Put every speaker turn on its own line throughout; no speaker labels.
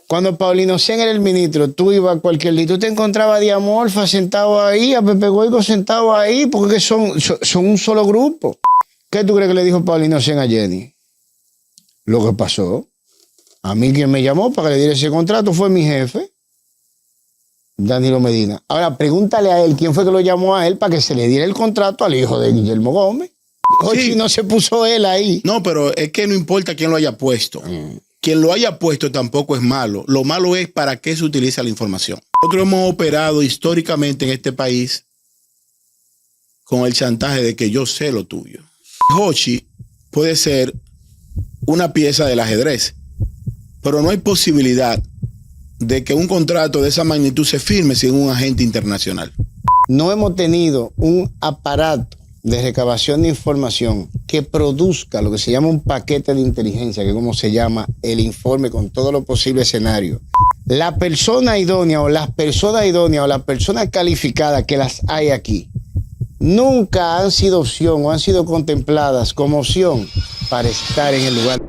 Cuando Paulino Sen era el ministro, tú ibas a cualquier día, tú te encontrabas a Diamorfa sentado ahí, a Pepe Goico sentado ahí, porque son un solo grupo. ¿Qué tú crees que le dijo Paulino Sen a Jenny? Lo que pasó. A mí quien me llamó para que le diera ese contrato fue mi jefe, Danilo Medina. Ahora, pregúntale a él quién fue que lo llamó a él para que se le diera el contrato al hijo de Guillermo Gómez. Oye, sí. No se puso él ahí.
No, pero es que no importa quién lo haya puesto. Quien lo haya puesto tampoco es malo. Lo malo es para qué se utiliza la información. Nosotros hemos operado históricamente en este país con el chantaje de que yo sé lo tuyo. Hochi puede ser una pieza del ajedrez, pero no hay posibilidad de que un contrato de esa magnitud se firme sin un agente internacional.
No hemos tenido un aparato de recabación de información que produzca lo que se llama un paquete de inteligencia, que es como se llama el informe con todos los posibles escenarios. La persona idónea o las personas idóneas o las personas calificadas que las hay aquí nunca han sido opción o han sido contempladas como opción para estar en el lugar.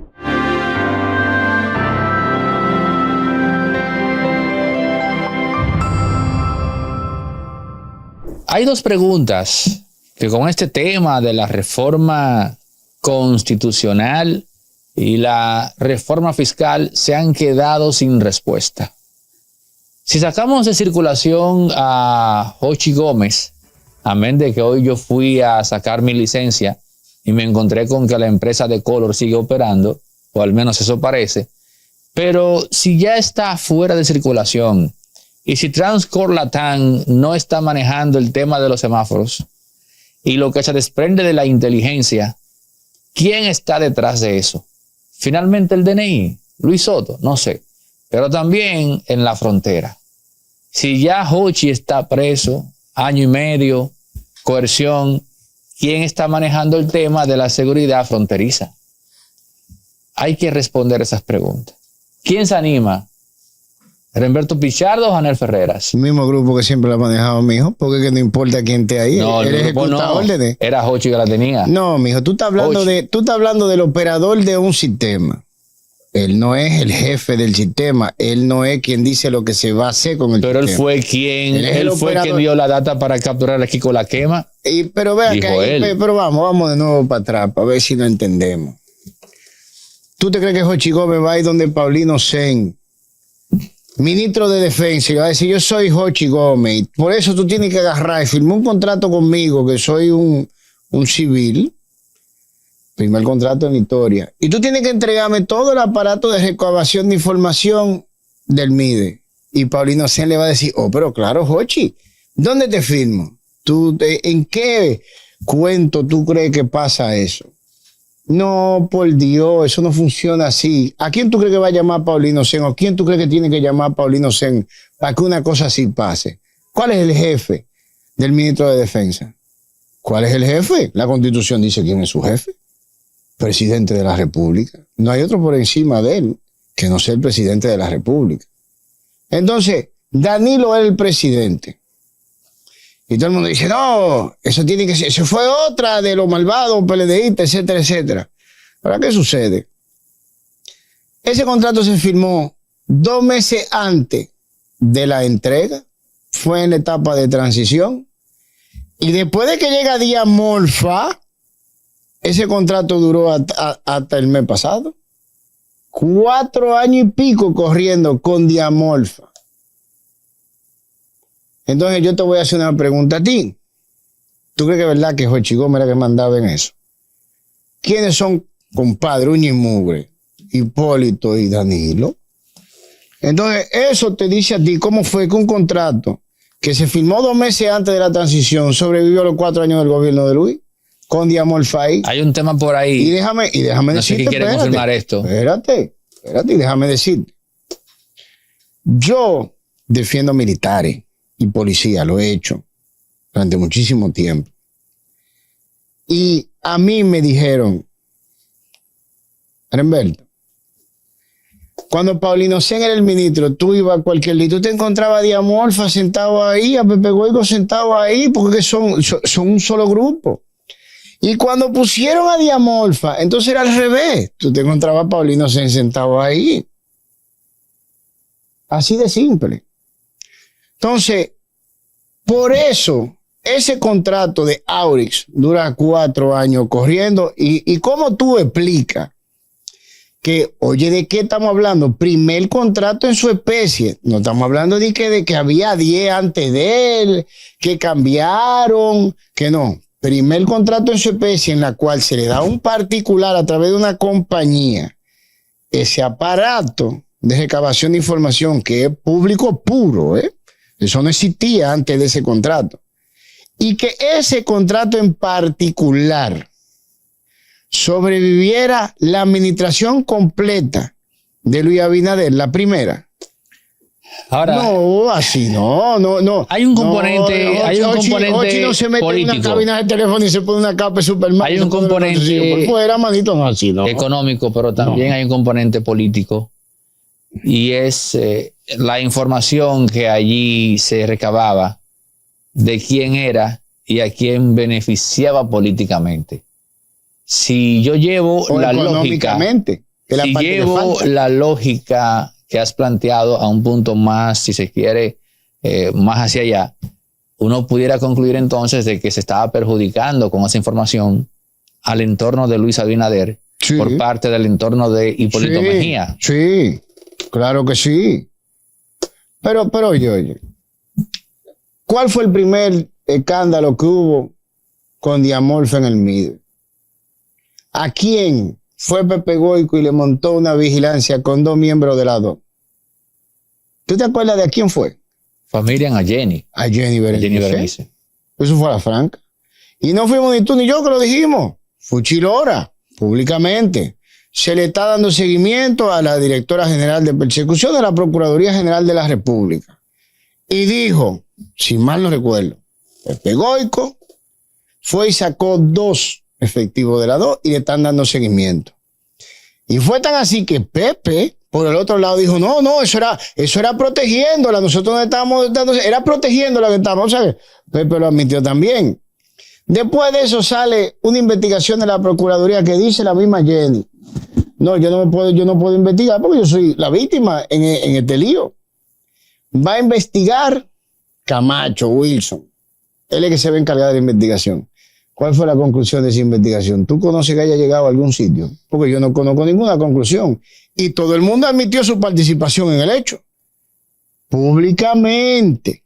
Hay dos preguntas que con este tema de la reforma constitucional y la reforma fiscal se han quedado sin respuesta. Si sacamos de circulación a Hochi Gómez, amén de que hoy yo fui a sacar mi licencia y me encontré con que la empresa de Color sigue operando, o al menos eso parece, pero si ya está fuera de circulación y si Transcorp Latam no está manejando el tema de los semáforos y lo que se desprende de la inteligencia, ¿quién está detrás de eso? Finalmente el DNI, Luis Soto, no sé, pero también en la frontera. Si ya Hochi está preso, año y medio, coerción, ¿quién está manejando el tema de la seguridad fronteriza? Hay que responder esas preguntas. ¿Quién se anima? ¿Herberto Pichardo o Janel Ferreras?
El mismo grupo que siempre lo ha manejado, mijo, porque es que no importa quién esté ahí.
No, el grupo no. Órdenes. Era Hochi que la tenía.
No, mijo, tú estás hablando del operador de un sistema. Él no es el jefe del sistema. Él no es quien dice lo que se va a hacer con el sistema.
Pero él fue quien dio la data para capturar aquí con la quema.
Pero vea que pero vamos de nuevo para atrás para ver si lo entendemos. ¿Tú te crees que Hochi Gómez va a ir donde Paulino Sen, ministro de Defensa, y va a decir, yo soy Hochi Gómez, por eso tú tienes que agarrar y firmar un contrato conmigo, que soy un civil, firmar el contrato en historia, y tú tienes que entregarme todo el aparato de recabación de información del MIDE? Y Paulino Sen le va a decir, oh, pero claro, Hochi, ¿dónde te firmo? ¿En qué cuento tú crees que pasa eso? No, por Dios, eso no funciona así. ¿A quién tú crees que va a llamar Paulino Sen? ¿O quién tú crees que tiene que llamar Paulino Sen para que una cosa así pase? ¿Cuál es el jefe del ministro de Defensa? ¿Cuál es el jefe? La Constitución dice quién es su jefe. Presidente de la República. No hay otro por encima de él que no sea el presidente de la República. Entonces, Danilo es el presidente. Y todo el mundo dice, no, eso tiene que ser, eso fue otra de los malvados PLDistas, etcétera, etcétera. ¿Ahora qué sucede? Ese contrato se firmó 2 meses antes de la entrega, fue en la etapa de transición, y después de que llega Diamorfa, ese contrato duró hasta el mes pasado. 4 años y pico corriendo con Diamorfa. Entonces yo te voy a hacer una pregunta a ti. ¿Tú crees que es verdad que Hochi Gómez era que mandaba en eso? ¿Quiénes son compadre, uña y mugre? Hipólito y Danilo. Entonces eso te dice a ti cómo fue que un contrato que se firmó 2 meses antes de la transición sobrevivió a los 4 años del gobierno de Luis con Diamorfa ahí.
Hay un tema por ahí.
Y déjame
no sé
decirte.
Si quiere confirmar esto.
Espérate, y déjame decirte. Yo defiendo militares y policía, lo he hecho durante muchísimo tiempo. Y a mí me dijeron, Herberto, cuando Paulino Sen era el ministro, tú ibas a cualquier día, tú te encontrabas a Diamorfa sentado ahí, a Pepe Goico sentado ahí, porque son un solo grupo. Y cuando pusieron a Diamorfa, entonces era al revés. Tú te encontrabas a Paulino Sen sentado ahí. Así de simple. Entonces, por eso, ese contrato de Aurix dura 4 años corriendo. ¿Y cómo tú explicas que, oye, ¿de qué estamos hablando? Primer contrato en su especie. No estamos hablando de que había 10 antes de él, que cambiaron, que no. Primer contrato en su especie en la cual se le da a un particular a través de una compañía ese aparato de recabación de información que es público puro, eso no existía antes de ese contrato. Y que ese contrato en particular sobreviviera la administración completa de Luis Abinader, la primera.
Ahora,
no, así no.
Hay un componente,
Ochi no se mete
político.
en una cabina de teléfono y se pone una capa de Superman.
Hay un componente
por fuera, manito, no así, no.
Económico, pero también hay un componente político. Y es la información que allí se recababa de quién era y a quién beneficiaba políticamente. Si yo llevo la lógica, si llevo la lógica que has planteado a un punto más, si se quiere, más hacia allá, uno pudiera concluir entonces de que se estaba perjudicando con esa información al entorno de Luis Abinader por parte del entorno de Hipólito Mejía.
Sí, claro que sí. Pero oye, ¿cuál fue el primer escándalo que hubo con Diamorfa en el MIDE? ¿A quién fue Pepe Goico y le montó una vigilancia con 2 miembros de la DO? ¿Tú te acuerdas de a quién fue?
Familia a Jenny.
A Jenny Berenice. Eso fue a la franca. Y no fuimos ni tú ni yo que lo dijimos. Fuchilora, públicamente. Se le está dando seguimiento a la directora general de persecución de la Procuraduría General de la República. Y dijo, si mal no recuerdo, Pepe Goico fue y sacó 2 efectivos de la DO y le están dando seguimiento. Y fue tan así que Pepe, por el otro lado, dijo, no, eso era protegiéndola. Nosotros no estábamos dando, era protegiéndola que estábamos, ¿sabes? Pepe lo admitió también. Después de eso sale una investigación de la Procuraduría que dice la misma Jenny. No, yo no puedo investigar porque yo soy la víctima en este lío. Va a investigar Camacho, Wilson. Él es que se va a encargar de la investigación. ¿Cuál fue la conclusión de esa investigación? ¿Tú conoces que haya llegado a algún sitio? Porque yo no conozco ninguna conclusión. Y todo el mundo admitió su participación en el hecho. Públicamente.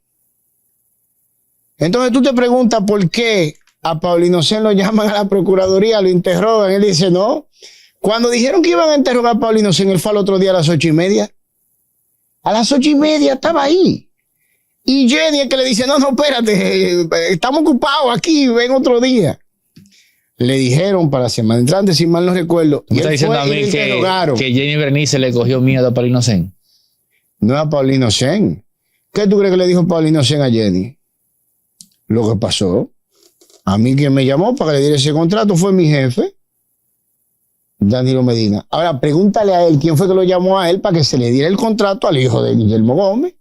Entonces tú te preguntas por qué a Paulino Sen lo llaman a la Procuraduría, lo interrogan. Él dice, no. Cuando dijeron que iban a interrogar a Paulino Sen, él fue al otro día a las 8:30. A las 8:30 estaba ahí. Y Jenny es que le dice, no, espérate, estamos ocupados aquí, ven otro día. Le dijeron para la semana entrante, si mal no recuerdo.
¿Me está diciendo a mí que Jenny Berenice le cogió miedo a Paulino Sen?
No a Paulino Sen. ¿Qué tú crees que le dijo Paulino Sen a Jenny? Lo que pasó. A mí quien me llamó para que le diera ese contrato fue mi jefe, Danilo Medina. Ahora pregúntale a él quién fue que lo llamó a él para que se le diera el contrato al hijo de Guillermo Gómez.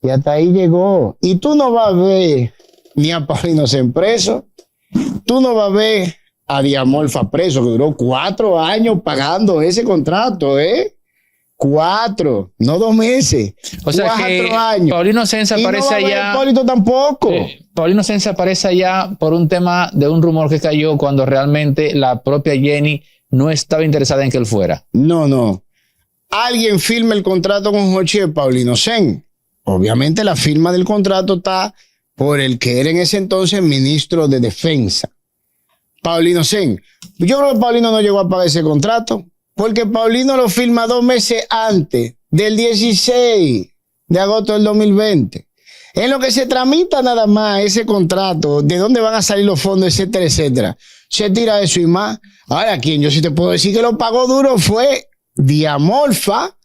Y hasta ahí llegó. Y tú no vas a ver ni a Paulino Sen preso. Tú no vas a ver a Diamorfa preso, que duró 4 años pagando ese contrato, 4, no 2 meses.
O sea
4 años.
Paulino Sen se aparece allá.
Hipólito tampoco.
Paulino Sen se aparece allá por un tema de un rumor que cayó cuando realmente la propia Jenny no estaba interesada en que él fuera.
No. Alguien firma el contrato con Jochi Paulino Sen. Obviamente la firma del contrato está por el que era en ese entonces ministro de Defensa, Paulino Sen. Yo creo que Paulino no llegó a pagar ese contrato, porque Paulino lo firma 2 meses antes del 16 de agosto del 2020. En lo que se tramita nada más ese contrato, de dónde van a salir los fondos, etcétera, etcétera. Se tira eso y más. Ahora, quien yo sí te puedo decir que lo pagó duro fue Diamorfa,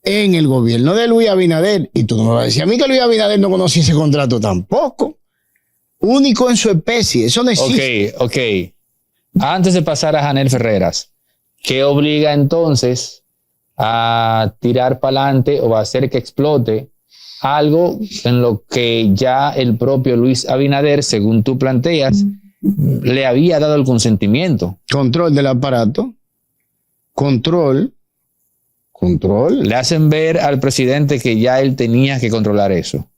en el gobierno de Luis Abinader. Y tú no me vas a decir a mí que Luis Abinader no conocía ese contrato tampoco. Único en su especie. Eso no existe.
Ok. Antes de pasar a Janel Ferreras, ¿qué obliga entonces a tirar para adelante o a hacer que explote algo en lo que ya el propio Luis Abinader, según tú planteas, le había dado el consentimiento?
Control del aparato. Control Control.
Le hacen ver al presidente que ya él tenía que controlar eso.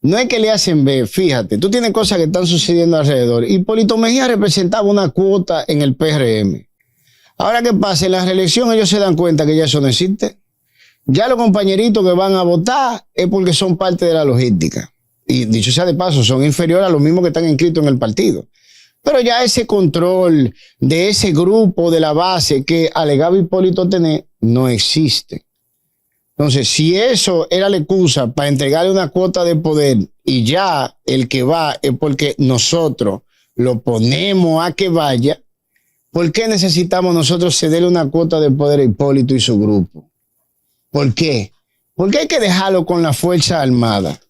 No es que le hacen ver, fíjate, tú tienes cosas que están sucediendo alrededor. Hipólito Mejía representaba una cuota en el PRM. Ahora que pasa, en la reelección ellos se dan cuenta que ya eso no existe. Ya los compañeritos que van a votar es porque son parte de la logística. Y dicho sea de paso, son inferiores a los mismos que están inscritos en el partido. Pero ya ese control de ese grupo de la base que alegaba Hipólito tener no existe. Entonces, si eso era la excusa para entregarle una cuota de poder y ya el que va es porque nosotros lo ponemos a que vaya, ¿por qué necesitamos nosotros cederle una cuota de poder a Hipólito y su grupo? ¿Por qué? ¿Por qué hay que dejarlo con la Fuerza Armada?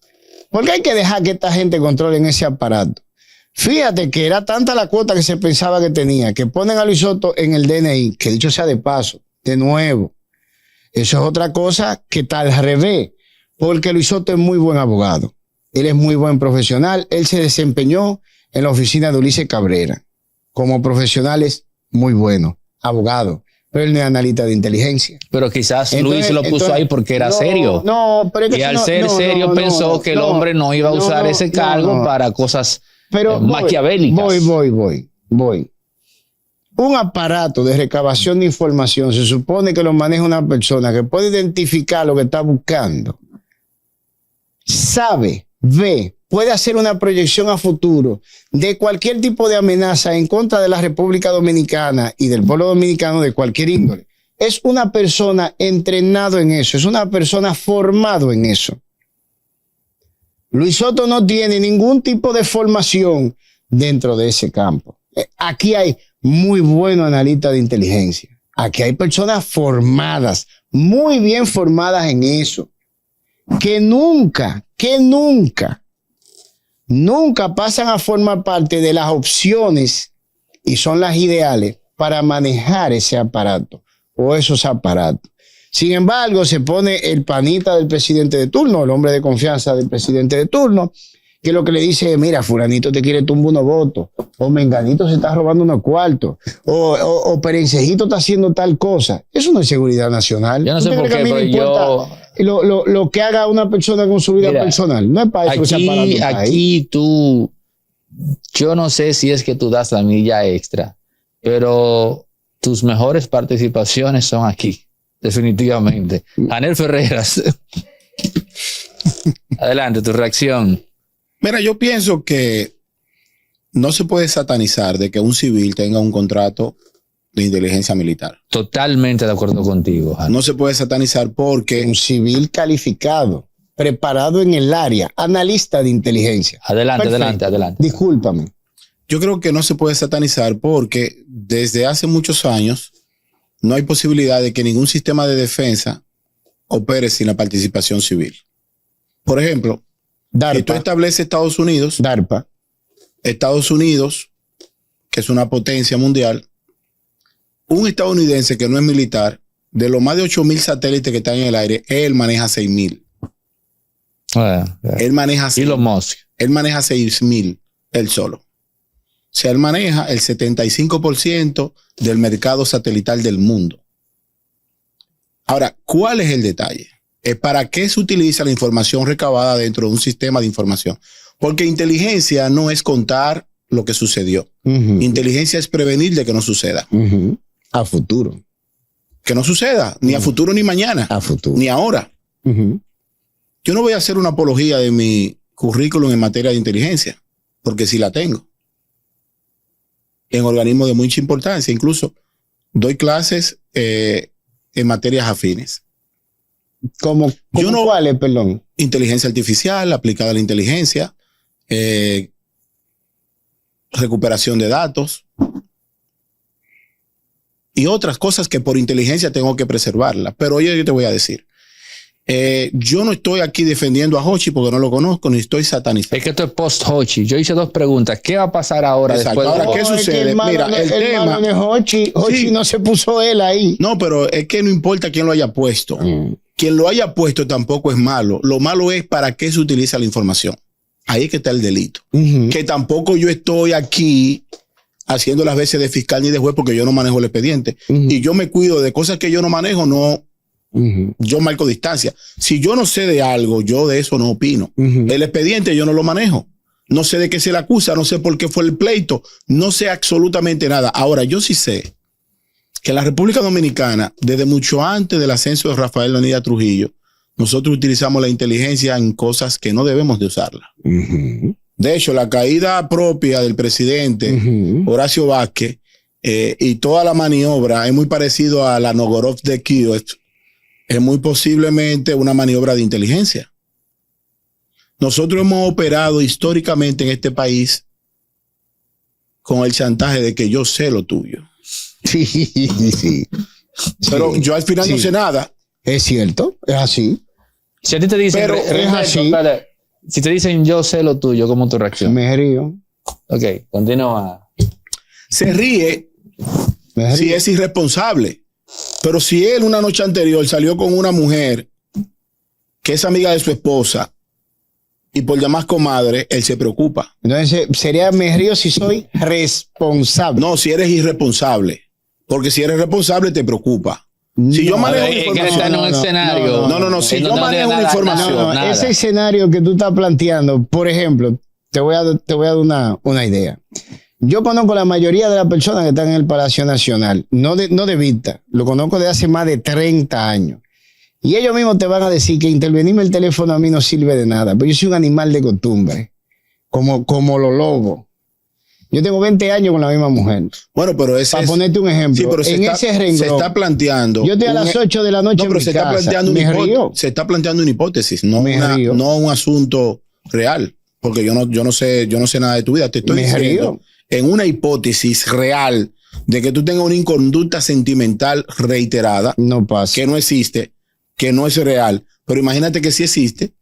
¿Por qué hay que dejar que esta gente controle en ese aparato? Fíjate que era tanta la cuota que se pensaba que tenía, que ponen a Luis Soto en el DNI, que dicho sea de paso, de nuevo, eso es otra cosa que está al revés, porque Luis Soto es muy buen abogado. Él es muy buen profesional. Él se desempeñó en la oficina de Ulises Cabrera. Como profesional es muy bueno, abogado, pero él no es analista de inteligencia.
Pero quizás Luis lo puso ahí porque era serio.
No, pero es que
y al ser serio pensó que el hombre no iba a usar ese cargo para cosas maquiavélicas.
Voy. Un aparato de recabación de información se supone que lo maneja una persona que puede identificar lo que está buscando, sabe, ve, puede hacer una proyección a futuro de cualquier tipo de amenaza en contra de la República Dominicana y del pueblo dominicano de cualquier índole. Es una persona entrenado en eso, es una persona formado en eso. Luis Soto no tiene ningún tipo de formación dentro de ese campo. Aquí hay muy buenos analistas de inteligencia. Aquí hay personas formadas, muy bien formadas en eso, que nunca pasan a formar parte de las opciones y son las ideales para manejar ese aparato o esos aparatos. Sin embargo, se pone el panita del presidente de turno, el hombre de confianza del presidente de turno, que lo que le dice es, mira, fulanito te quiere tumbar unos votos, o menganito se está robando unos cuartos, o perencejito está haciendo tal cosa. Eso no es seguridad nacional.
Yo no sé por qué, pero
lo que haga una persona con su vida personal. No es para eso
aquí yo no sé si es que tú das la milla extra, pero tus mejores participaciones son aquí, definitivamente. Anel Ferreras. Adelante, tu reacción.
Mira, yo pienso que no se puede satanizar de que un civil tenga un contrato de inteligencia militar.
Totalmente de acuerdo contigo, Ana.
No se puede satanizar porque
un civil calificado, preparado en el área, analista de inteligencia.
Adelante.
Discúlpame.
Yo creo que no se puede satanizar porque desde hace muchos años no hay posibilidad de que ningún sistema de defensa opere sin la participación civil. Por ejemplo,
DARPA.
Si tú estableces Estados Unidos, que es una potencia mundial, un estadounidense que no es militar, de los más de 8,000 satélites que están en el aire, él maneja 6,000. Él maneja 6,000, él solo. O sea, él maneja el 75% del mercado satelital del mundo. Ahora, ¿cuál es el detalle? ¿Para qué se utiliza la información recabada dentro de un sistema de información? Porque inteligencia no es contar lo que sucedió. Inteligencia es prevenir de que no suceda.
A futuro.
Que no suceda, ni a futuro ni mañana.
A futuro.
Ni ahora. Yo no voy a hacer una apología de mi currículum en materia de inteligencia, porque sí la tengo. En organismos de mucha importancia. Incluso doy clases en materias afines.
¿Cómo cuáles, perdón?
Inteligencia artificial, aplicada a la inteligencia, recuperación de datos y otras cosas que por inteligencia tengo que preservarla. Pero oye, yo te voy a decir, yo no estoy aquí defendiendo a Hochi porque no lo conozco, ni estoy satanizando.
Es que esto es post-Hochi. Yo hice 2 preguntas. ¿Qué va a pasar ahora?
Exacto.
Después
Ahora, ¿qué sucede? Mira, el tema
de Hochi sí. No se puso él ahí.
No, pero es que no importa quién lo haya puesto. Quien lo haya puesto tampoco es malo. Lo malo es para qué se utiliza la información. Ahí es que está el delito. Que tampoco yo estoy aquí haciendo las veces de fiscal ni de juez porque yo no manejo el expediente. Y yo me cuido de cosas que yo no manejo, no Yo marco distancia. Si yo no sé de algo, yo de eso no opino. El expediente yo no lo manejo. No sé de qué se le acusa, no sé por qué fue el pleito, no sé absolutamente nada. Ahora, yo sí sé que en la República Dominicana, desde mucho antes del ascenso de Rafael Leonidas Trujillo, nosotros utilizamos la inteligencia en cosas que no debemos de usarla. De hecho, la caída propia del presidente Horacio Vázquez y toda la maniobra es muy parecido a la Novgorod de Kiev. Es muy posiblemente una maniobra de inteligencia. Nosotros hemos operado históricamente en este país con el chantaje de que yo sé lo tuyo.
Sí.
Pero yo al final no sé nada.
Es cierto, es así.
Si a ti te dicen,
Pero es así.
Si te dicen yo sé lo tuyo, ¿cómo tu reacción?
Me río.
Ok, continúa.
Se ríe si es irresponsable. Pero si él una noche anterior salió con una mujer que es amiga de su esposa y por llamar comadre, él se preocupa.
Entonces sería me río si soy responsable.
No, si eres irresponsable. Porque si eres responsable te preocupa. Si yo manejo información. No. Si yo manejo una información.
Ese escenario que tú estás planteando, por ejemplo, te voy a dar una idea. Yo conozco la mayoría de las personas que están en el Palacio Nacional, no de vista, lo conozco de hace más de 30 años. Y ellos mismos te van a decir que intervenirme el teléfono a mí no sirve de nada, pero yo soy un animal de costumbre, como los lobos. Yo tengo 20 años con la misma mujer.
Bueno, pero ese
para ponerte un ejemplo,
sí, pero
ese renglón,
se está planteando.
Yo estoy a las 8 de la noche
pero
en mi casa.
Se está planteando una hipótesis, no un asunto real. Porque yo no sé nada de tu vida. Te estoy diciendo en una hipótesis real de que tú tengas una inconducta sentimental reiterada.
No pasa.
Que no existe, que no es real. Pero imagínate que sí existe.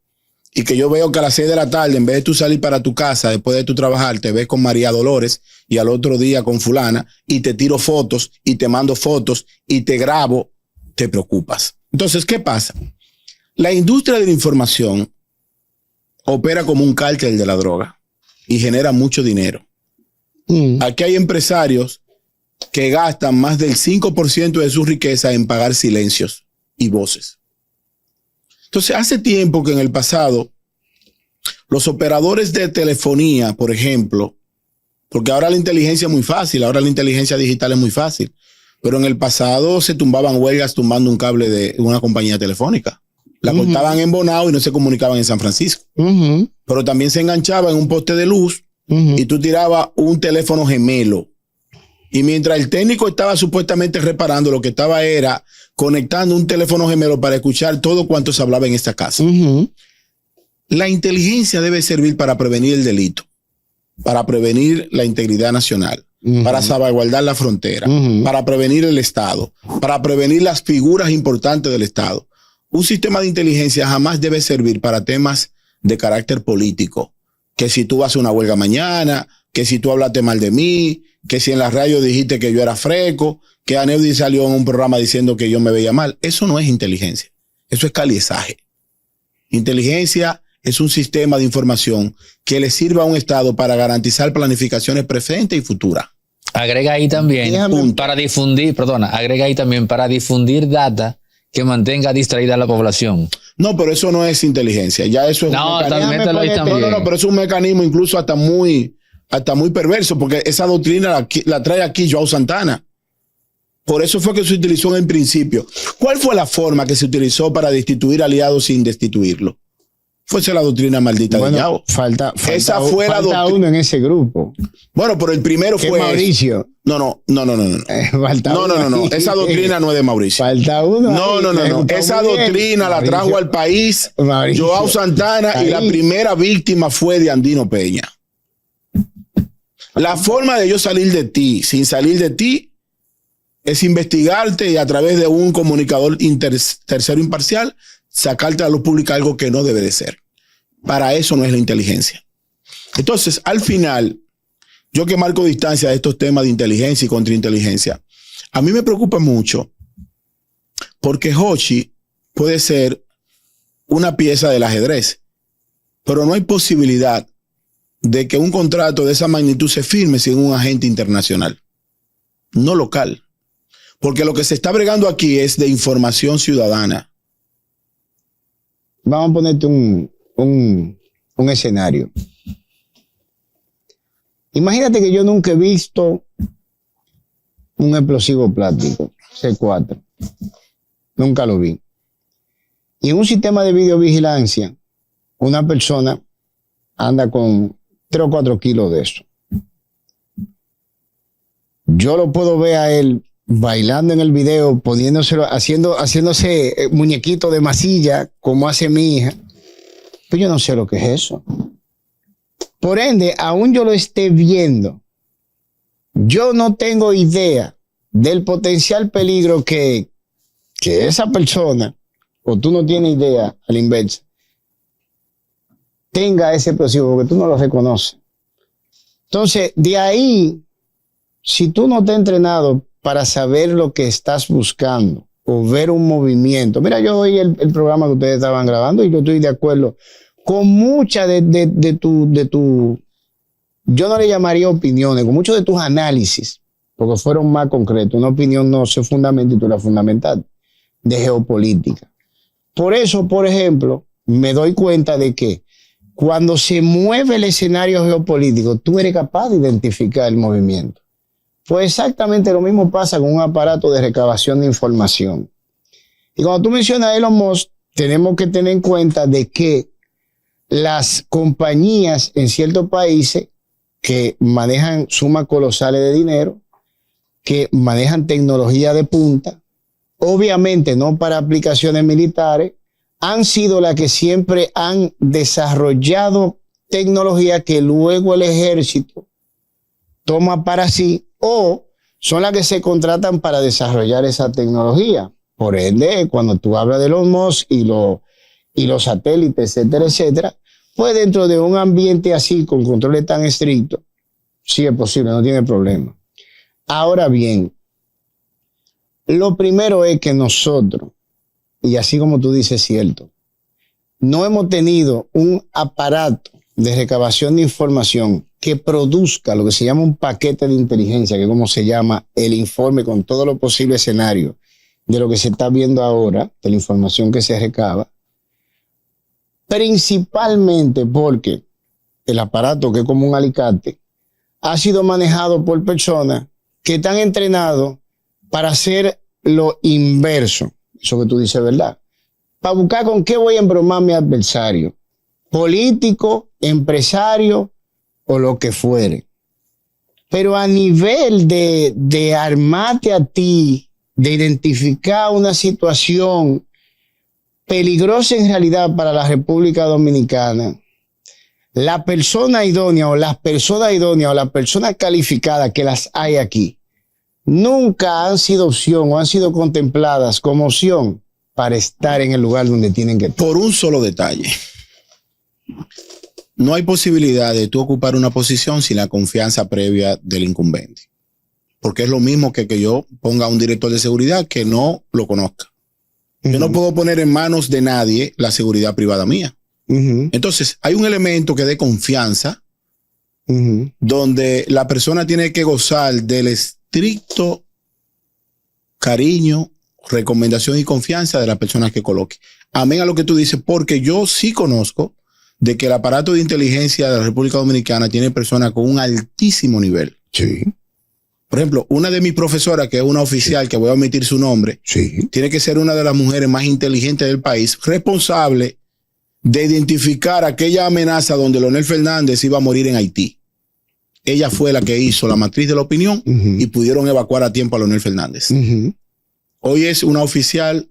Y que yo veo que a las 6 de la tarde, en vez de tú salir para tu casa, después de tu trabajar, te ves con María Dolores y al otro día con fulana y te tiro fotos y te mando fotos y te grabo, te preocupas. Entonces, ¿qué pasa? La industria de la información opera como un cártel de la droga y genera mucho dinero. Aquí hay empresarios que gastan más del 5% de su riqueza en pagar silencios y voces. Entonces, hace tiempo que en el pasado, los operadores de telefonía, por ejemplo, porque ahora la inteligencia es muy fácil, ahora la inteligencia digital es muy fácil, pero en el pasado se tumbaban huelgas tumbando un cable de una compañía telefónica. La cortaban en Bonao y no se comunicaban en San Francisco. Pero también se enganchaba en un poste de luz y tú tirabas un teléfono gemelo. Y mientras el técnico estaba supuestamente reparando, lo que estaba era conectando un teléfono gemelo para escuchar todo cuanto se hablaba en esta casa. La inteligencia debe servir para prevenir el delito, para prevenir la integridad nacional, para salvaguardar la frontera, para prevenir el Estado, para prevenir las figuras importantes del Estado. Un sistema de inteligencia jamás debe servir para temas de carácter político. Que si tú vas a una huelga mañana, que si tú hablaste mal de mí, que si en la radio dijiste que yo era freco, que Aneudi salió en un programa diciendo que yo me veía mal. Eso no es inteligencia. Eso es caliezaje. Inteligencia es un sistema de información que le sirva a un Estado para garantizar planificaciones presentes y futuras.
Agrega ahí también agrega ahí también para difundir data que mantenga distraída a la población.
No, pero eso no es inteligencia. Ya eso es pero es un mecanismo incluso hasta muy perverso, porque esa doctrina la trae aquí Joao Santana. Por eso fue que se utilizó en el principio. ¿Cuál fue la forma que se utilizó para destituir aliados sin destituirlo? Fuese la doctrina maldita de Joao.
Falta
uno
en ese grupo.
Bueno, pero el primero fue
Mauricio.
No.
Falta
no. Esa doctrina no es de Mauricio.
Falta uno.
No. Esa doctrina la trajo al país Joao Santana y la primera víctima fue de Andino Peña. La forma de yo salir de ti, sin salir de ti, es investigarte y a través de un comunicador tercero imparcial, sacarte a la luz pública algo que no debe de ser. Para eso no es la inteligencia. Entonces, al final, yo que marco distancia de estos temas de inteligencia y contrainteligencia, a mí me preocupa mucho porque Hochi puede ser una pieza del ajedrez, pero no hay posibilidad de que un contrato de esa magnitud se firme sin un agente internacional, no local. Porque lo que se está bregando aquí es de información ciudadana.
Vamos a ponerte un escenario. Imagínate que yo nunca he visto un explosivo plástico, C4. Nunca lo vi. Y en un sistema de videovigilancia, una persona anda con 3 o 4 kilos de eso. Yo lo puedo ver a él bailando en el video, poniéndoselo, haciéndose muñequito de masilla, como hace mi hija. Pues yo no sé lo que es eso. Por ende, aún yo lo esté viendo, yo no tengo idea del potencial peligro que esa persona, o tú no tienes idea, a la inversa, tenga ese explosivo, porque tú no lo reconoces. Entonces, de ahí, si tú no te has entrenado para saber lo que estás buscando o ver un movimiento, mira, yo oí el programa que ustedes estaban grabando y yo estoy de acuerdo con mucha de tu, yo no le llamaría opiniones, con muchos de tus análisis, porque fueron más concretos. Una opinión no se fundamenta y tú la fundamental de geopolítica. Por eso, por ejemplo, me doy cuenta de que cuando se mueve el escenario geopolítico, tú eres capaz de identificar el movimiento. Pues exactamente lo mismo pasa con un aparato de recabación de información. Y cuando tú mencionas a Elon Musk, tenemos que tener en cuenta de que las compañías en ciertos países que manejan sumas colosales de dinero, que manejan tecnología de punta, obviamente no para aplicaciones militares, han sido las que siempre han desarrollado tecnología que luego el ejército toma para sí, o son las que se contratan para desarrollar esa tecnología. Por ende, cuando tú hablas de los Musk y los satélites, etcétera, etcétera, pues dentro de un ambiente así, con controles tan estrictos, sí es posible, no tiene problema. Ahora bien, lo primero es que nosotros, y así como tú dices, cierto, no hemos tenido un aparato de recabación de información que produzca lo que se llama un paquete de inteligencia, que es como se llama el informe con todos los posibles escenarios de lo que se está viendo ahora, de la información que se recaba, principalmente porque el aparato, que es como un alicate, ha sido manejado por personas que están entrenados para hacer lo inverso. Eso que tú dices, ¿verdad? Para buscar con qué voy a embromar a mi adversario, político, empresario o lo que fuere. Pero a nivel de armarte a ti, de identificar una situación peligrosa en realidad para la República Dominicana, la persona idónea o las personas idóneas o las personas calificadas que las hay aquí, nunca han sido opción o han sido contempladas como opción para estar en el lugar donde tienen que estar.
Por un solo detalle. No hay posibilidad de tú ocupar una posición sin la confianza previa del incumbente. Porque es lo mismo que yo ponga a un director de seguridad que no lo conozca. Yo no puedo poner en manos de nadie la seguridad privada mía. Entonces, hay un elemento que dé confianza, donde la persona tiene que gozar del estricto cariño, recomendación y confianza de las personas que coloque. Amén a lo que tú dices, porque yo sí conozco de que el aparato de inteligencia de la República Dominicana tiene personas con un altísimo nivel.
Sí.
Por ejemplo, una de mis profesoras, que es una oficial, que voy a omitir su nombre, tiene que ser una de las mujeres más inteligentes del país, responsable de identificar aquella amenaza donde Leonel Fernández iba a morir en Haití. Ella fue la que hizo la matriz de la opinión y pudieron evacuar a tiempo a Leonel Fernández. Hoy es una oficial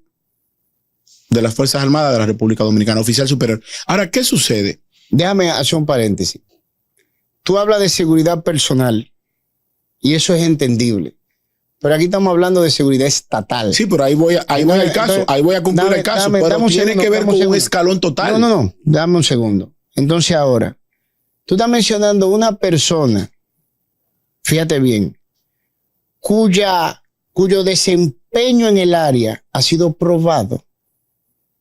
de las Fuerzas Armadas de la República Dominicana, oficial superior. Ahora, ¿qué sucede?
Déjame hacer un paréntesis. Tú hablas de seguridad personal y eso es entendible. Pero aquí estamos hablando de seguridad estatal.
Sí, pero ahí voy al caso. Ahí voy a cumplir el caso. Pero tiene que ver con un escalón total.
No. Dame un segundo. Entonces ahora, tú estás mencionando una persona, fíjate bien, cuyo desempeño en el área ha sido probado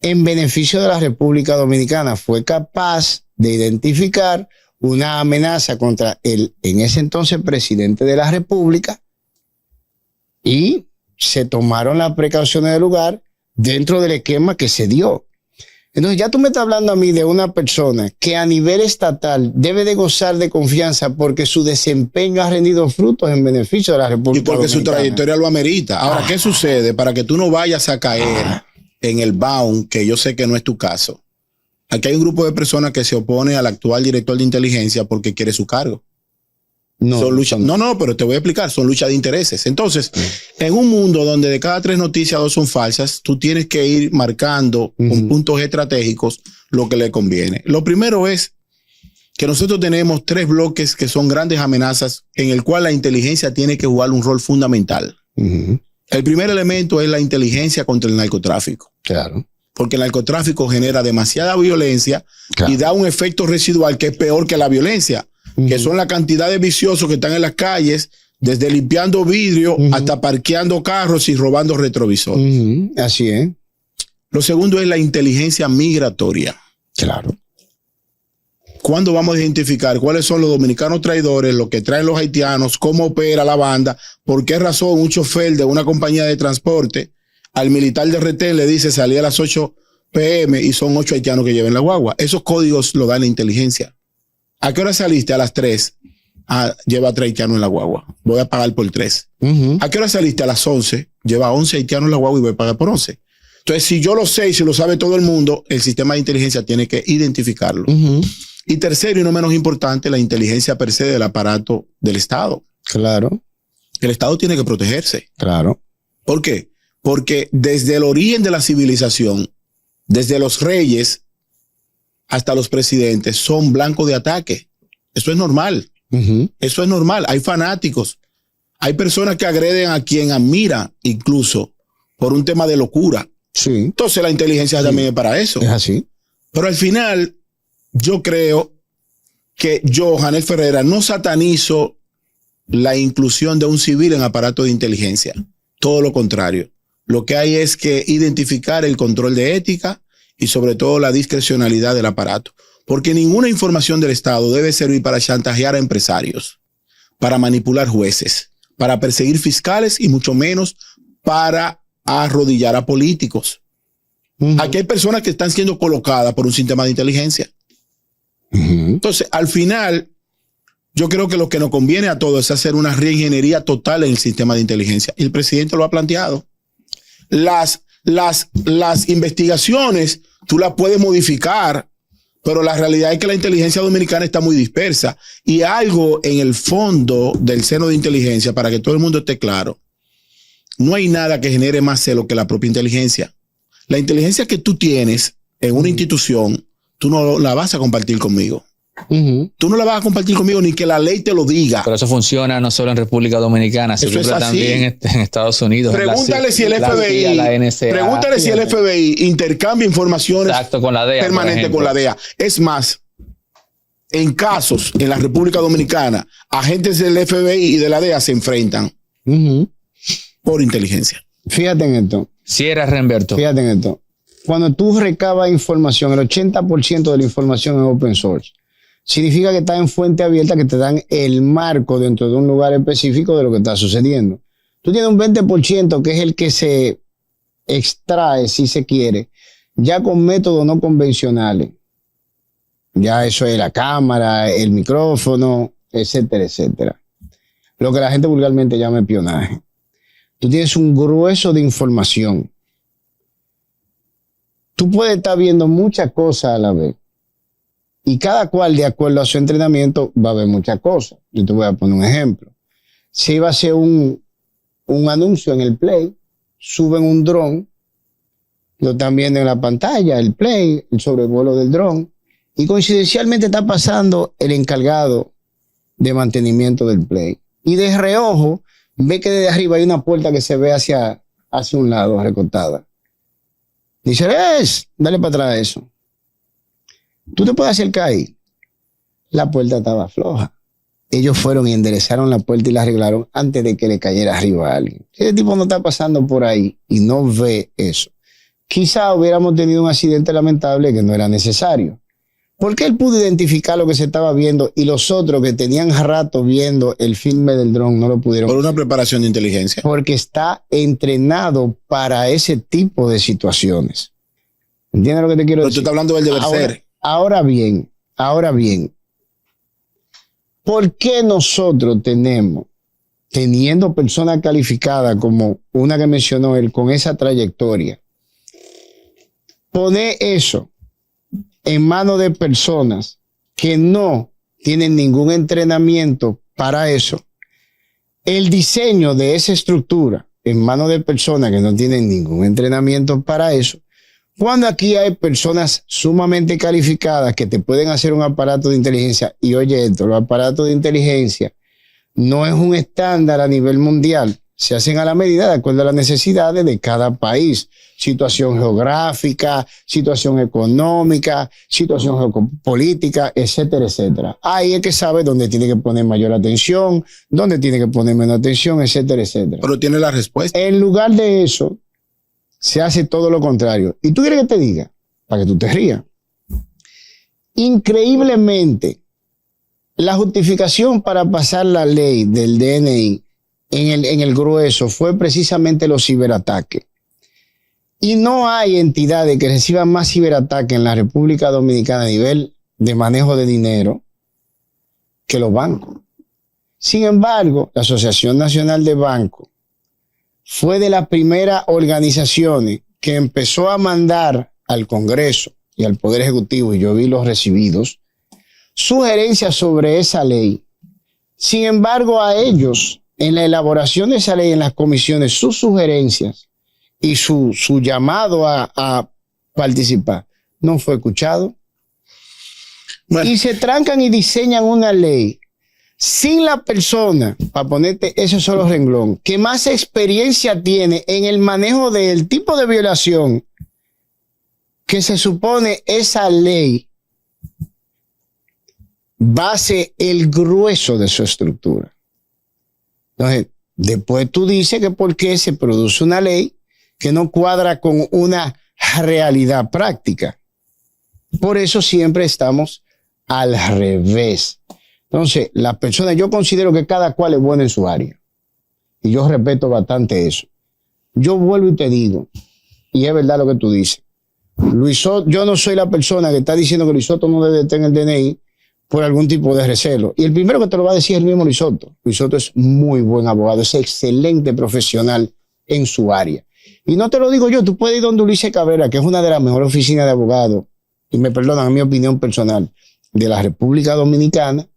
en beneficio de la República Dominicana. Fue capaz de identificar una amenaza contra el en ese entonces presidente de la República y se tomaron las precauciones del lugar dentro del esquema que se dio. Entonces ya tú me estás hablando a mí de una persona que a nivel estatal debe de gozar de confianza porque su desempeño ha rendido frutos en beneficio de la República
Dominicana. Y porque
Dominicana.
su trayectoria lo amerita. Ahora, ¿qué sucede? Para que tú no vayas a caer en el bound, que yo sé que no es tu caso. Aquí hay un grupo de personas que se opone al actual director de inteligencia porque quiere su cargo.
No,
Son luchas. No, pero te voy a explicar. Son luchas de intereses. Entonces, en un mundo donde de cada 3 noticias 2 son falsas, tú tienes que ir marcando con puntos estratégicos lo que le conviene. Lo primero es que nosotros tenemos 3 bloques que son grandes amenazas en el cual la inteligencia tiene que jugar un rol fundamental. El primer elemento es la inteligencia contra el narcotráfico.
Claro.
Porque el narcotráfico genera demasiada violencia
Claro.
y da un efecto residual que es peor que la violencia, que son la cantidad de viciosos que están en las calles, desde limpiando vidrio hasta parqueando carros y robando retrovisores.
Así es.
Lo segundo es la inteligencia migratoria.
Claro.
¿Cuándo vamos a identificar cuáles son los dominicanos traidores, lo que traen los haitianos, cómo opera la banda, por qué razón un chofer de una compañía de transporte al militar de retén le dice salí a las 8 p.m. y son 8 haitianos que lleven la guagua? Esos códigos lo da la inteligencia. ¿A qué hora saliste? A las 3. Lleva 3 haitianos en la guagua. Voy a pagar por 3. ¿A qué hora saliste? A las 11. Lleva 11 haitianos en la guagua y voy a pagar por 11. Entonces, si yo lo sé y si lo sabe todo el mundo, el sistema de inteligencia tiene que identificarlo. Y tercero y no menos importante, la inteligencia per se del aparato del Estado.
Claro.
El Estado tiene que protegerse.
Claro.
¿Por qué? Porque desde el origen de la civilización, desde los reyes hasta los presidentes, son blancos de ataque. Eso es normal. Eso es normal. Hay fanáticos. Hay personas que agreden a quien admira, incluso por un tema de locura.
Sí.
Entonces la inteligencia también es para eso.
Es así.
Pero al final, yo creo que yo, Janel Ferreira, no satanizo la inclusión de un civil en aparato de inteligencia. Todo lo contrario. Lo que hay es que identificar el control de ética y sobre todo la discrecionalidad del aparato. Porque ninguna información del Estado debe servir para chantajear a empresarios, para manipular jueces, para perseguir fiscales y mucho menos para arrodillar a políticos. Aquí hay personas que están siendo colocadas por un sistema de inteligencia. Entonces, al final, yo creo que lo que nos conviene a todos es hacer una reingeniería total en el sistema de inteligencia. Y el presidente lo ha planteado. Las investigaciones tú las puedes modificar, pero la realidad es que la inteligencia dominicana está muy dispersa. Y algo en el fondo del seno de inteligencia, para que todo el mundo esté claro, no hay nada que genere más celo que la propia inteligencia. La inteligencia que tú tienes en una institución, tú no la vas a compartir conmigo. Tú no la vas a compartir conmigo ni que la ley te lo diga.
Pero eso funciona no solo en República Dominicana, sino también en Estados Unidos.
Pregúntale si el FBI,
la NSA,
pregúntale si el FBI intercambia informaciones
con la DEA,
permanente con la DEA. Es más, en casos en la República Dominicana, agentes del FBI y de la DEA se enfrentan por inteligencia.
Fíjate en esto.
Si era Remberto.
Fíjate en esto. Cuando tú recabas información, el 80% de la información es open source. Significa que está en fuente abierta, que te dan el marco dentro de un lugar específico de lo que está sucediendo. Tú tienes un 20% que es el que se extrae, si se quiere, ya con métodos no convencionales. Ya eso es la cámara, el micrófono, etcétera, etcétera. Lo que la gente vulgarmente llama espionaje. Tú tienes un grueso de información. Tú puedes estar viendo muchas cosas a la vez. Y cada cual, de acuerdo a su entrenamiento, va a ver muchas cosas. Yo te voy a poner un ejemplo. Si va a ser un anuncio en el Play, suben un dron, lo están viendo en la pantalla, el Play, el sobrevuelo del dron, y coincidencialmente está pasando el encargado de mantenimiento del Play. Y de reojo, ve que desde arriba hay una puerta que se ve hacia un lado, recortada. Dice, dale para atrás eso. Tú te puedes acercar ahí. La puerta estaba floja. Ellos fueron y enderezaron la puerta y la arreglaron antes de que le cayera arriba a alguien. Ese tipo no está pasando por ahí y no ve eso. Quizá hubiéramos tenido un accidente lamentable que no era necesario. ¿Por qué él pudo identificar lo que se estaba viendo y los otros que tenían rato viendo el filme del dron no lo pudieron?
Por una preparación de inteligencia.
Porque está entrenado para ese tipo de situaciones. ¿Entiendes lo que te quiero
Pero
decir?
tú estás hablando del deber ser.
Ahora bien, ¿por qué nosotros teniendo personas calificadas como una que mencionó él, con esa trayectoria, poner eso en manos de personas que no tienen ningún entrenamiento para eso? El diseño de esa estructura en manos de personas que no tienen ningún entrenamiento para eso, cuando aquí hay personas sumamente calificadas que te pueden hacer un aparato de inteligencia. Y oye esto, los aparatos de inteligencia no es un estándar a nivel mundial. Se hacen a la medida de acuerdo a las necesidades de cada país. Situación geográfica, situación económica, situación geopolítica, etcétera, etcétera. Ahí es que sabe dónde tiene que poner mayor atención, dónde tiene que poner menos atención, etcétera, etcétera.
Pero tiene la respuesta.
En lugar de eso, se hace todo lo contrario. ¿Y tú quieres que te diga? Para que tú te rías. Increíblemente, la justificación para pasar la ley del DNI en el grueso fue precisamente los ciberataques. Y no hay entidades que reciban más ciberataques en la República Dominicana a nivel de manejo de dinero que los bancos. Sin embargo, la Asociación Nacional de Bancos fue de las primeras organizaciones que empezó a mandar al Congreso y al Poder Ejecutivo, y yo vi los recibidos, sugerencias sobre esa ley. Sin embargo, a ellos, en la elaboración de esa ley, en las comisiones, sus sugerencias y su llamado a participar no fue escuchado. Bueno. Y se trancan y diseñan una ley sin la persona, para ponerte ese solo renglón, que más experiencia tiene en el manejo del tipo de violación que se supone esa ley base el grueso de su estructura. Entonces, después tú dices que por qué se produce una ley que no cuadra con una realidad práctica. Por eso siempre estamos al revés. Entonces, las personas, yo considero que cada cual es bueno en su área. Y yo respeto bastante eso. Yo vuelvo y te digo, y es verdad lo que tú dices. Luis Soto, yo no soy la persona que está diciendo que Luis Soto no debe tener el DNI por algún tipo de recelo. Y el primero que te lo va a decir es el mismo Luis Soto. Luis Soto es muy buen abogado, es excelente profesional en su área. Y no te lo digo yo, tú puedes ir donde Ulises Cabrera, que es una de las mejores oficinas de abogados, y me perdonan, en mi opinión personal, de la República Dominicana.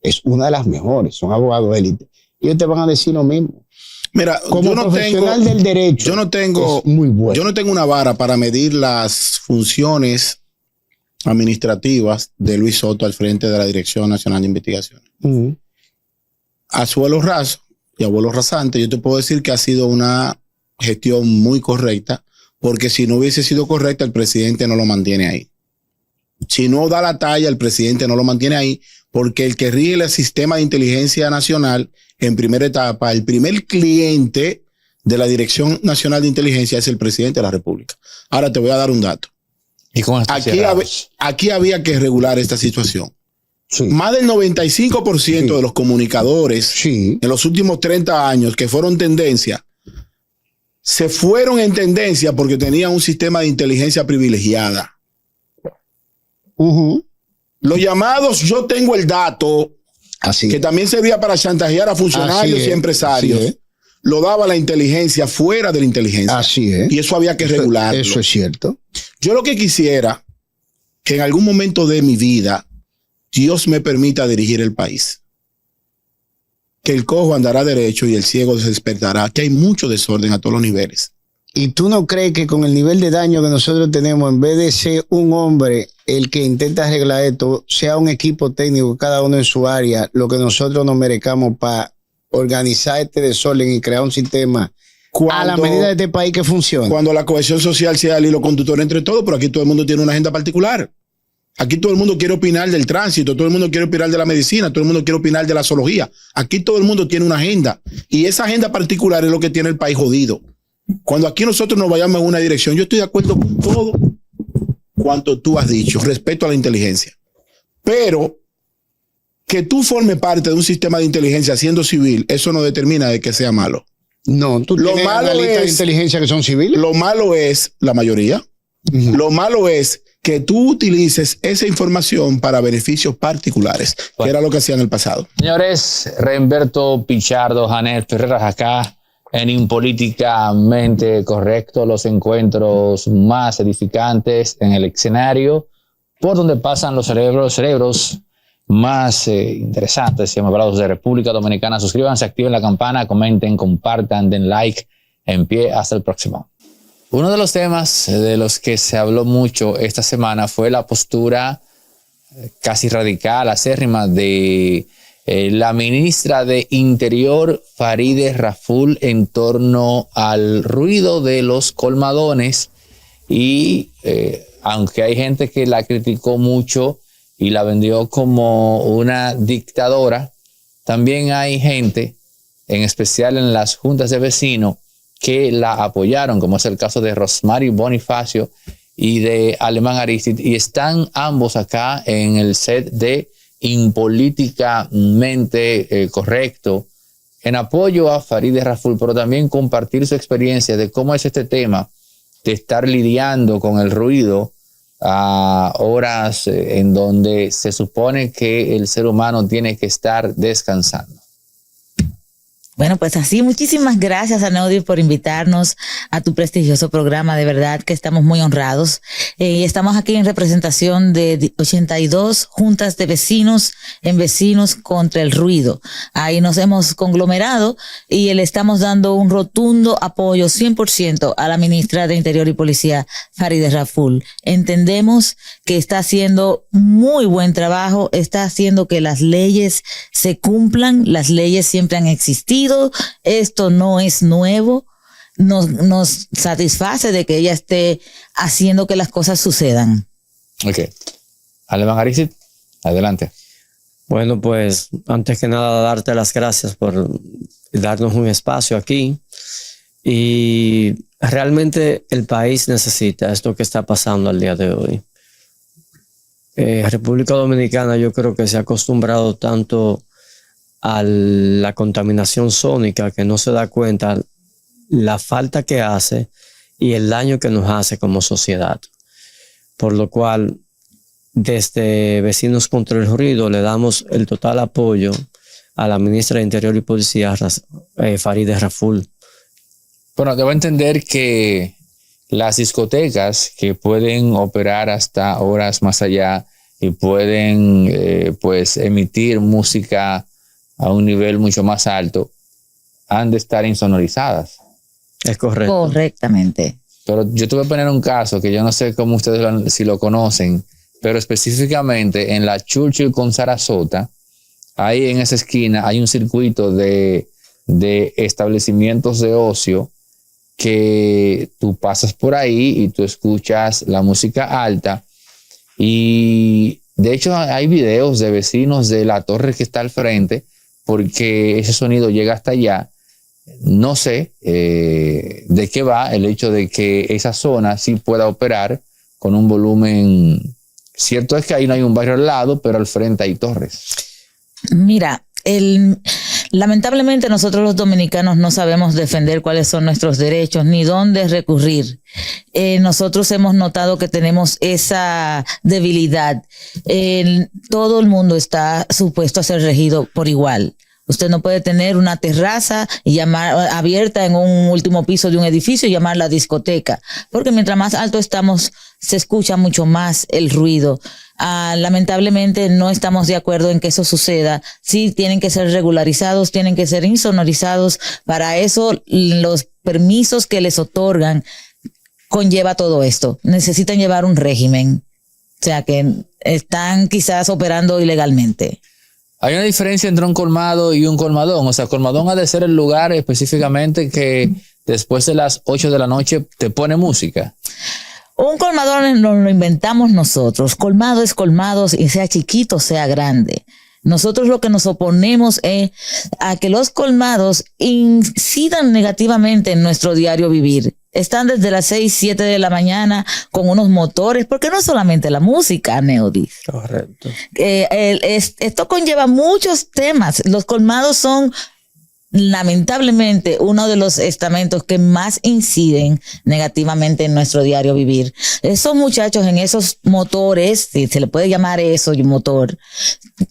Es una de las mejores, son abogados élite. Y ellos te van a decir lo mismo.
Mira,
como profesional del derecho,
yo no tengo,
es muy bueno.
Yo no tengo una vara para medir las funciones administrativas de Luis Soto al frente de la Dirección Nacional de Investigación. A suelo raso y a vuelo rasante, yo te puedo decir que ha sido una gestión muy correcta, porque si no hubiese sido correcta, el presidente no lo mantiene ahí. Si no da la talla, el presidente no lo mantiene ahí, porque el que rige el sistema de inteligencia nacional en primera etapa, el primer cliente de la Dirección Nacional de Inteligencia es el presidente de la República. Ahora te voy a dar un dato.
¿Y con
aquí había que regular esta situación.
Sí.
Más del 95%
Sí.
de los comunicadores
Sí.
en los últimos 30 años que fueron tendencia, se fueron en tendencia porque tenían un sistema de inteligencia privilegiada. Los llamados, yo tengo el dato,
Así
que también servía para chantajear a funcionarios y empresarios. Lo daba la inteligencia fuera de la inteligencia.
Así es.
Y eso había que regularlo.
Eso es cierto.
Yo lo que quisiera, que en algún momento de mi vida, Dios me permita dirigir el país. Que el cojo andará derecho y el ciego se despertará. Que hay mucho desorden a todos los niveles.
¿Y tú no crees que con el nivel de daño que nosotros tenemos, en vez de ser un hombre el que intenta arreglar esto, sea un equipo técnico, cada uno en su área, lo que nosotros nos merezcamos para organizar este desorden y crear un sistema a la medida de este país que funcione?
Cuando la cohesión social sea el hilo conductor entre todos, pero aquí todo el mundo tiene una agenda particular. Aquí todo el mundo quiere opinar del tránsito, todo el mundo quiere opinar de la medicina, todo el mundo quiere opinar de la zoología. Aquí todo el mundo tiene una agenda. Y esa agenda particular es lo que tiene el país jodido. Cuando aquí nosotros nos vayamos en una dirección, yo estoy de acuerdo con todo cuanto tú has dicho respecto a la inteligencia. Pero que tú formes parte de un sistema de inteligencia siendo civil, eso no determina de que sea malo.
No, tú
Lo
tienes
malo
analistas de
es-
inteligencia que son civiles.
Lo malo es la mayoría.
Ujú.
Lo malo es que tú utilices esa información para beneficios particulares, que era lo que hacía en el pasado.
Señores, Reinberto Pichardo, Janet Ferreras acá en Impolíticamente Correcto, los encuentros más edificantes en el escenario por donde pasan los cerebros más interesantes y hablados de República Dominicana. Suscríbanse, activen la campana, comenten, compartan, den like. En pie, hasta el próximo. Uno de los temas de los que se habló mucho esta semana fue la postura casi radical, acérrima de la ministra de Interior, Farideh Raful, en torno al ruido de los colmadones y aunque hay gente que la criticó mucho y la vendió como una dictadora, también hay gente, en especial en las juntas de vecinos, que la apoyaron, como es el caso de Rosmary Bonifacio y de Alemán Aristide, y están ambos acá en el set de Impolíticamente Correcto, en apoyo a Farideh Raful, pero también compartir su experiencia de cómo es este tema de estar lidiando con el ruido a horas en donde se supone que el ser humano tiene que estar descansando.
Bueno, pues así, muchísimas gracias, Anaudi, por invitarnos a tu prestigioso programa. De verdad que estamos muy honrados. Estamos aquí en representación de 82 juntas de vecinos en Vecinos contra el Ruido. Ahí nos hemos conglomerado y le estamos dando un rotundo apoyo 100% a la ministra de Interior y Policía, Farideh Raful. Entendemos que está haciendo muy buen trabajo, está haciendo que las leyes se cumplan. Las leyes siempre han existido. Esto no es nuevo, nos satisface de que ella esté haciendo que las cosas sucedan.
Ok. Alemán Aristide, adelante.
Bueno, pues antes que nada darte las gracias por darnos un espacio aquí, y realmente el país necesita esto que está pasando al día de hoy. República Dominicana yo creo que se ha acostumbrado tanto a la contaminación sónica que no se da cuenta la falta que hace y el daño que nos hace como sociedad. Por lo cual, desde Vecinos contra el Ruido le damos el total apoyo a la ministra de Interior y Policía, Farideh Raful.
Bueno, debo entender que las discotecas que pueden operar hasta horas más allá y pueden pues emitir música a un nivel mucho más alto, han de estar insonorizadas.
Es correcto.
Correctamente.
Pero yo te voy a poner un caso que yo no sé cómo ustedes si lo conocen, pero específicamente en la Churchill con Sarasota, ahí en esa esquina hay un circuito de establecimientos de ocio que tú pasas por ahí y tú escuchas la música alta, y de hecho hay videos de vecinos de la torre que está al frente porque ese sonido llega hasta allá. No sé de qué va el hecho de que esa zona sí pueda operar con un volumen. Cierto es que ahí no hay un barrio al lado, pero al frente hay torres.
Mira, lamentablemente nosotros los dominicanos no sabemos defender cuáles son nuestros derechos ni dónde recurrir. Nosotros hemos notado que tenemos esa debilidad. Todo el mundo está supuesto a ser regido por igual. Usted no puede tener una terraza y llamar abierta en un último piso de un edificio y llamarla discoteca, porque mientras más alto estamos, se escucha mucho más el ruido. Lamentablemente no estamos de acuerdo en que eso suceda. Sí, tienen que ser regularizados, tienen que ser insonorizados. Para eso, los permisos que les otorgan conlleva todo esto. Necesitan llevar un régimen. O sea que están quizás operando ilegalmente.
Hay una diferencia entre un colmado y un colmadón. O sea, colmadón ha de ser el lugar específicamente que después de las 8 de la noche te pone música.
Un colmador lo inventamos nosotros. Colmado es colmado, y sea chiquito, sea grande. Nosotros lo que nos oponemos es a que los colmados incidan negativamente en nuestro diario vivir. están desde las 6, 7 de la mañana con unos motores, porque no es solamente la música, Neodis.
Correcto.
Esto conlleva muchos temas. Los colmados son lamentablemente uno de los estamentos que más inciden negativamente en nuestro diario vivir. Esos muchachos en esos motores, si se le puede llamar eso, motor,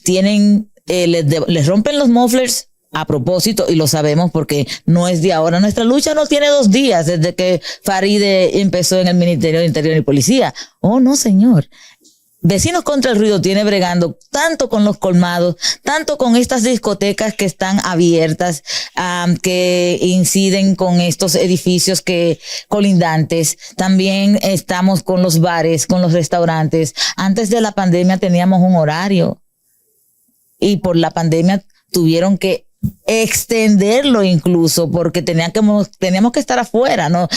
tienen, les rompen los mufflers a propósito, y lo sabemos porque no es de ahora. Nuestra lucha no tiene 2 días desde que Faride empezó en el Ministerio de Interior y Policía. Oh, no, señor. Vecinos contra el Ruido tiene bregando tanto con los colmados, tanto con estas discotecas que están abiertas, que inciden con estos edificios colindantes. También estamos con los bares, con los restaurantes. Antes de la pandemia teníamos un horario y por la pandemia tuvieron que extenderlo incluso porque teníamos que estar afuera, ¿no?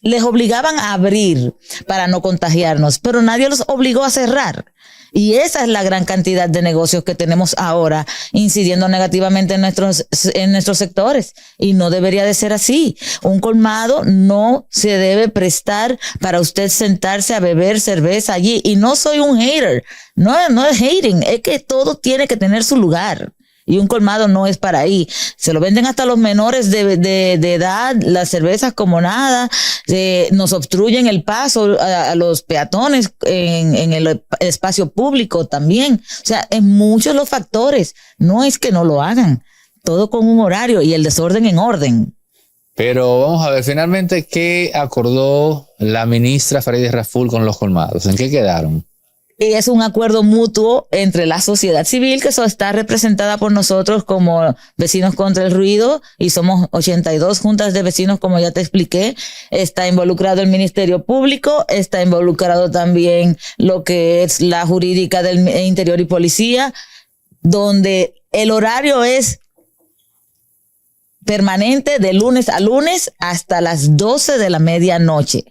Les obligaban a abrir para no contagiarnos, pero nadie los obligó a cerrar. Y esa es la gran cantidad de negocios que tenemos ahora incidiendo negativamente en nuestros sectores. Y no debería de ser así. Un colmado no se debe prestar para usted sentarse a beber cerveza allí. Y no soy un hater. No es hating. Es que todo tiene que tener su lugar. Y un colmado no es para ahí. Se lo venden hasta los menores de edad, las cervezas como nada. Nos obstruyen el paso a los peatones en el espacio público también. O sea, en muchos los factores. No es que no lo hagan. Todo con un horario y el desorden en orden.
Pero vamos a ver, finalmente, ¿qué acordó la ministra Faride Raful con los colmados? ¿En qué quedaron?
Y es un acuerdo mutuo entre la sociedad civil, que eso está representada por nosotros como Vecinos contra el Ruido, y somos 82 juntas de vecinos, como ya te expliqué. Está involucrado el Ministerio Público, está involucrado también lo que es la jurídica del Interior y Policía, donde el horario es permanente de lunes a lunes hasta las 12 de la medianoche.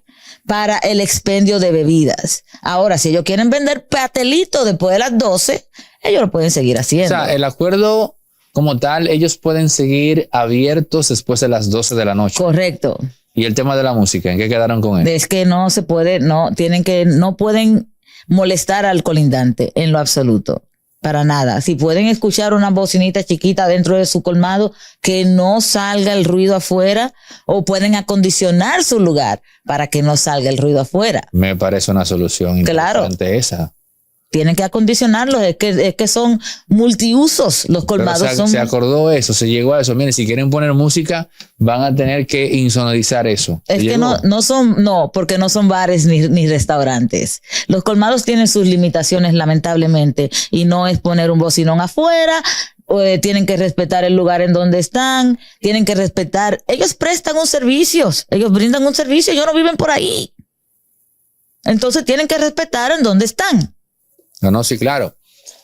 Para el expendio de bebidas. Ahora, si ellos quieren vender pastelito después de las 12, ellos lo pueden seguir haciendo.
O sea, el acuerdo como tal, ellos pueden seguir abiertos después de las 12 de la noche.
Correcto.
¿Y el tema de la música? ¿En qué quedaron con él?
Es que no se puede, no pueden molestar al colindante en lo absoluto. Para nada. Si pueden escuchar una bocinita chiquita dentro de su colmado, que no salga el ruido afuera, o pueden acondicionar su lugar para que no salga el ruido afuera.
Me parece una solución interesante esa.
Tienen que acondicionarlos, es que son multiusos los colmados.
Pero se acordó eso, se llegó a eso. Miren, si quieren poner música, van a tener que insonorizar eso.
Es que porque no son bares ni restaurantes. Los colmados tienen sus limitaciones, lamentablemente, y no es poner un bocinón afuera. Tienen que respetar el lugar en donde están, tienen que respetar. Ellos prestan un servicio, ellos brindan un servicio, ellos no viven por ahí. Entonces tienen que respetar en dónde están.
No, sí, claro.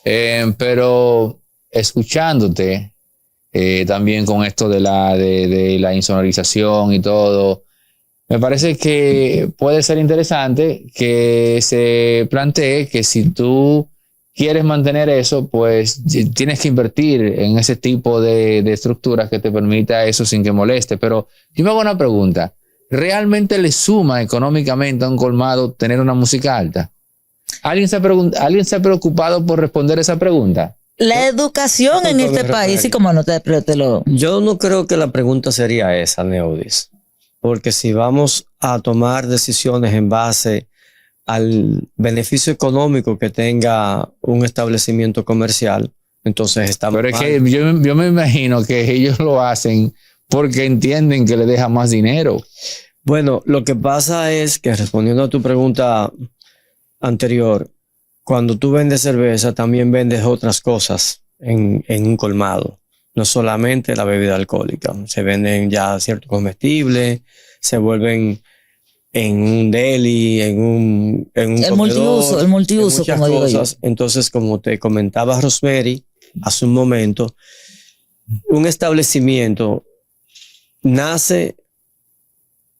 Pero escuchándote también con esto de la insonorización y todo, me parece que puede ser interesante que se plantee que si tú quieres mantener eso, pues tienes que invertir en ese tipo de estructuras que te permita eso sin que moleste. Pero yo me hago una pregunta. ¿Realmente le suma económicamente a un colmado tener una música alta? ¿Alguien se ha preocupado por responder esa pregunta?
La educación en este país, y como no te lo...
Yo no creo que la pregunta sería esa, Neodis, porque si vamos a tomar decisiones en base al beneficio económico que tenga un establecimiento comercial, entonces estamos
mal. Pero es que yo me imagino que ellos lo hacen porque entienden que le deja más dinero.
Bueno, lo que pasa es que, respondiendo a tu pregunta anterior, cuando tú vendes cerveza, también vendes otras cosas en un colmado. No solamente la bebida alcohólica. Se venden ya ciertos comestibles, se vuelven en un deli, en un comedor,
el multiuso, como digo yo.
Entonces, como te comentaba Rosemary hace un momento, un establecimiento nace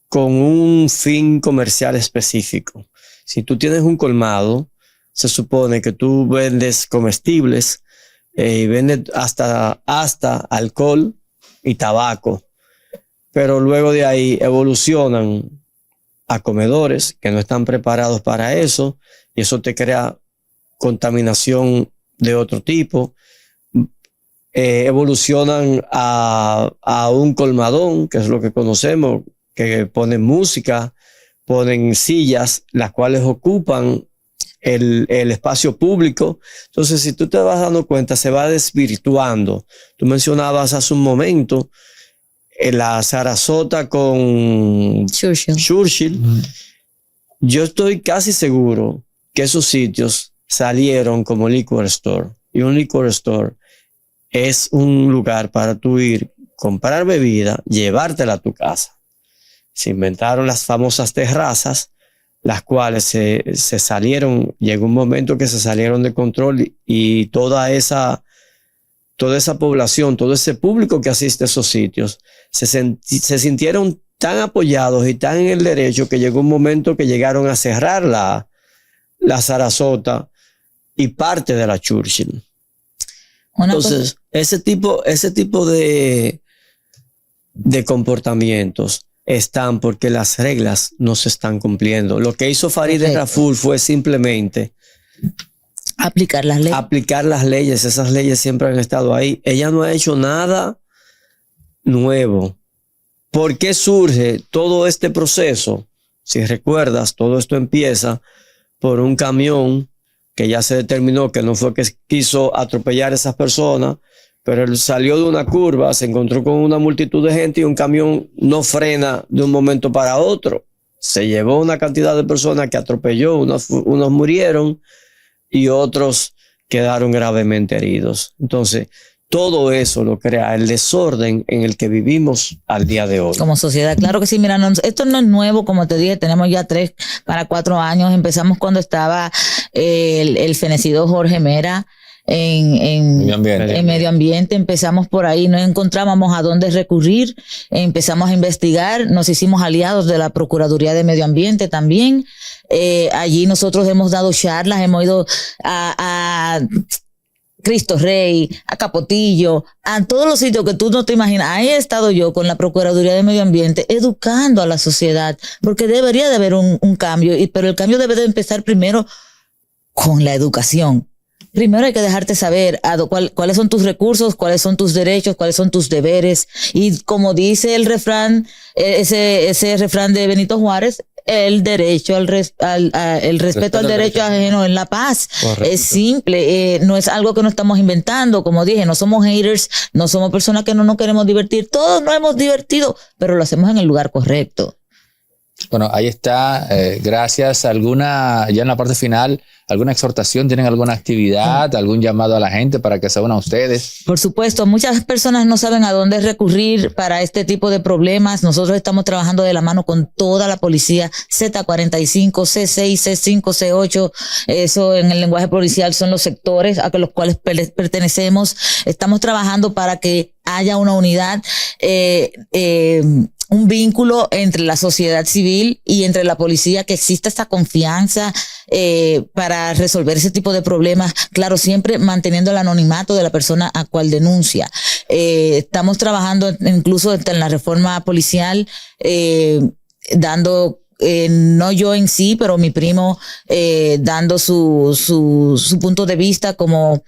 con un fin comercial específico. Si tú tienes un colmado, se supone que tú vendes comestibles y vendes hasta alcohol y tabaco. pero luego de ahí evolucionan a comedores que no están preparados para eso, y eso te crea contaminación de otro tipo. Evolucionan a un colmadón, que es lo que conocemos, que ponen música, ponen sillas, las cuales ocupan el espacio público. Entonces, si tú te vas dando cuenta, se va desvirtuando. Tú mencionabas hace un momento la Sarasota con Churchill. Yo estoy casi seguro que esos sitios salieron como liquor store. Y un liquor store es un lugar para tú ir, comprar bebida, llevártela a tu casa. Se inventaron las famosas terrazas, las cuales se salieron, llegó un momento que se salieron de control y toda esa población, todo ese público que asiste a esos sitios, se sintieron tan apoyados y tan en el derecho que llegó un momento que llegaron a cerrar la Sarasota y parte de la Churchill. Entonces, ese tipo de comportamientos están porque las reglas no se están cumpliendo. Lo que hizo Farideh Raful fue simplemente
aplicar las leyes.
Aplicar las leyes. Esas leyes siempre han estado ahí. Ella no ha hecho nada nuevo. ¿Por qué surge todo este proceso? Si recuerdas, todo esto empieza por un camión que ya se determinó que no fue que quiso atropellar a esas personas, pero él salió de una curva, se encontró con una multitud de gente y un camión no frena de un momento para otro. Se llevó una cantidad de personas que atropelló, unos murieron y otros quedaron gravemente heridos. Entonces, todo eso lo crea el desorden en el que vivimos al día de hoy.
Como sociedad, claro que sí. Mira, esto no es nuevo, como te dije, tenemos ya 3 para 4 años. Empezamos cuando estaba el fenecido Jorge Mera en medio ambiente. Empezamos por ahí, no encontrábamos a dónde recurrir, empezamos a investigar, nos hicimos aliados de la Procuraduría de Medio Ambiente también. Allí nosotros hemos dado charlas, hemos ido a Cristo Rey, a Capotillo, a todos los sitios que tú no te imaginas. Ahí he estado yo con la Procuraduría de Medio Ambiente educando a la sociedad, porque debería de haber un cambio, pero el cambio debe de empezar primero con la educación. Primero hay que dejarte saber cuáles son tus recursos, cuáles son tus derechos, cuáles son tus deberes. Y como dice el refrán, ese refrán de Benito Juárez, el derecho el respeto al derecho ajeno en la paz. Correcto. Es simple, no es algo que no estamos inventando. Como dije, no somos haters, no somos personas que no nos queremos divertir. Todos nos hemos divertido, pero lo hacemos en el lugar correcto.
Bueno, ahí está. Gracias. Ya en la parte final, ¿alguna exhortación? ¿Tienen alguna actividad? ¿Algún llamado a la gente para que se unan a ustedes?
Por supuesto. Muchas personas no saben a dónde recurrir para este tipo de problemas. Nosotros estamos trabajando de la mano con toda la policía. Z45, C6, C5, C8. Eso en el lenguaje policial son los sectores a los cuales pertenecemos. Estamos trabajando para que haya una unidad, un vínculo entre la sociedad civil y entre la policía, que exista esta confianza para resolver ese tipo de problemas. Claro, siempre manteniendo el anonimato de la persona a cual denuncia. Estamos trabajando incluso en la reforma policial, dando no yo en sí, pero mi primo dando su punto de vista como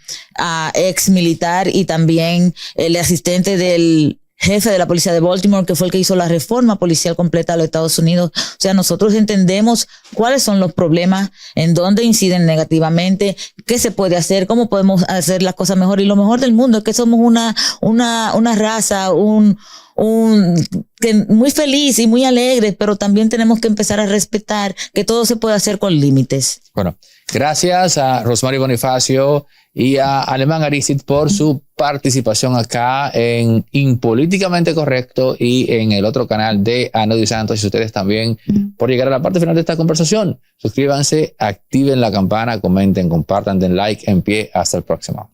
ex militar y también el asistente del jefe de la policía de Baltimore, que fue el que hizo la reforma policial completa de los Estados Unidos. O sea, nosotros entendemos cuáles son los problemas, en dónde inciden negativamente, qué se puede hacer, cómo podemos hacer las cosas mejor. Y lo mejor del mundo es que somos una raza, que muy feliz y muy alegre, pero también tenemos que empezar a respetar que todo se puede hacer con límites.
Bueno, gracias a Rosemary Bonifacio y a Alemán Aristide por su participación acá en Impolíticamente Correcto y en el otro canal de Anody Santos, y ustedes también por llegar a la parte final de esta conversación. Suscríbanse, activen la campana, comenten, compartan, den like en pie. Hasta el próximo.